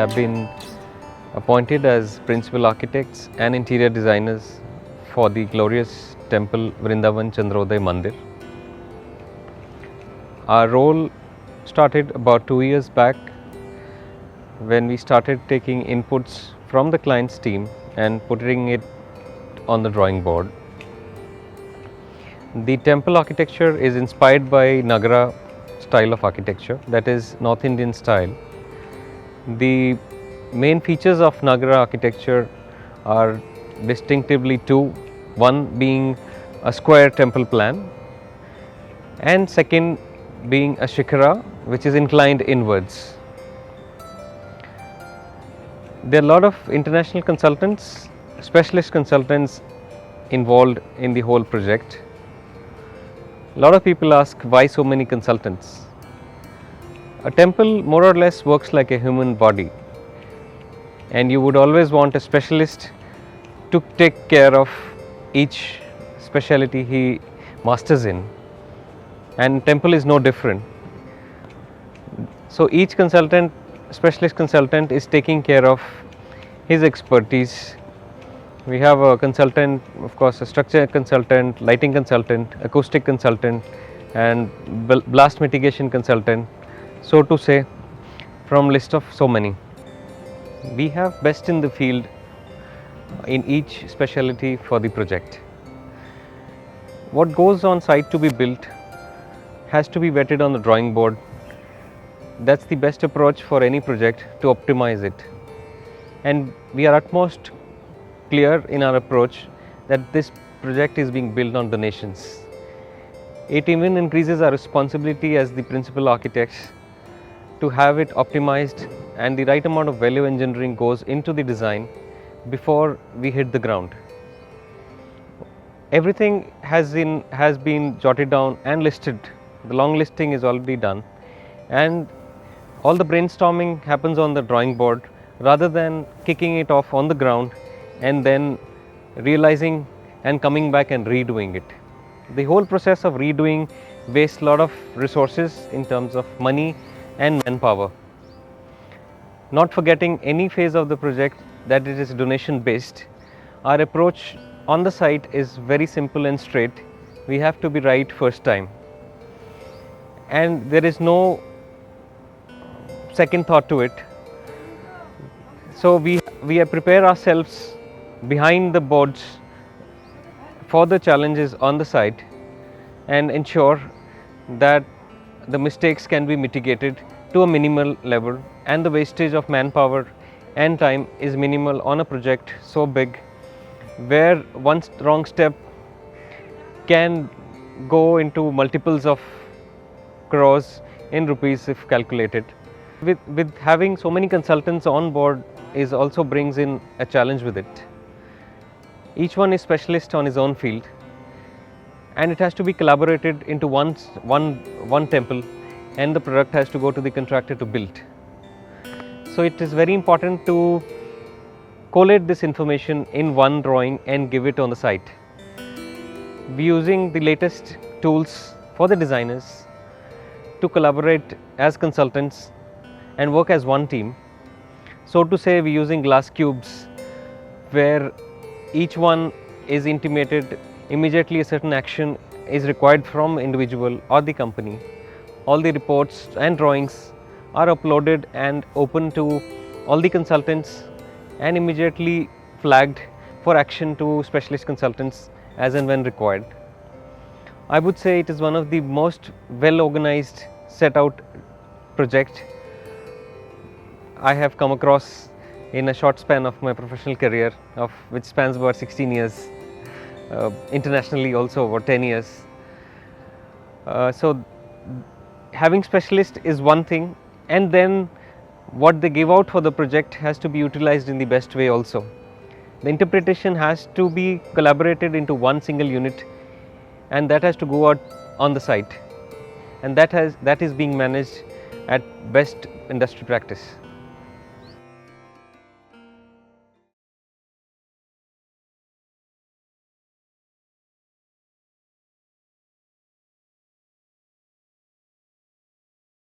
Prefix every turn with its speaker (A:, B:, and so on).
A: have been appointed as principal architects and interior designers for the glorious temple Vrindavan Chandrodaya Mandir. Our role started about 2 years back when we started taking inputs from the client's team and putting it on the drawing board. The temple architecture is inspired by Nagara style of architecture, that is North Indian style. The main features of Nagara architecture are distinctively two, one being a square temple plan and second being a shikhara which is inclined inwards. There are a lot of international consultants, specialist consultants involved in the whole project. A lot of people ask why so many consultants. A temple more or less works like a human body, and you would always want a specialist to take care of each specialty he masters in, and temple is no different. So each consultant, specialist consultant, is taking care of his expertise. We have a consultant, of course, a structure consultant, lighting consultant, acoustic consultant, and blast mitigation consultant, so to say, from list of so many. We have best in the field in each specialty for the project. What goes on site to be built has to be vetted on the drawing board. That's the best approach for any project to optimize it. And we are utmost clear in our approach that this project is being built on donations. It even increases our responsibility as the principal architects to have it optimized, and the right amount of value engineering goes into the design before we hit the ground. Everything has been jotted down and listed. The long listing is already done, and all the brainstorming happens on the drawing board rather than kicking it off on the ground and then realizing and coming back and redoing it. The whole process of redoing wastes a lot of resources in terms of money and manpower. Not forgetting any phase of the project that it is donation based, our approach on the site is very simple and straight. We have to be right first time, and there is no second thought to it. So we prepare ourselves behind the boards for the challenges on the site and ensure that the mistakes can be mitigated to a minimal level, and the wastage of manpower and time is minimal on a project so big, where one wrong step can go into multiples of crores in rupees if calculated. With having so many consultants on board is also brings in a challenge with it. Each one is specialist on his own field, and it has to be collaborated into one temple, and the product has to go to the contractor to build. So it is very important to collate this information in one drawing and give it on the site. We are using the latest tools for the designers to collaborate as consultants and work as one team. So to say, we are using glass cubes where each one is intimated immediately a certain action is required from individual or the company. All the reports and drawings are uploaded and open to all the consultants and immediately flagged for action to specialist consultants as and when required. I would say it is one of the most well organized set out project I have come across in a short span of my professional career, of which spans about 16 years, internationally also about 10 years. So having specialist is one thing, and then what they give out for the project has to be utilized in the best way also. The interpretation has to be collaborated into one single unit, and that has to go out on the site, and that is being managed at best industry practice.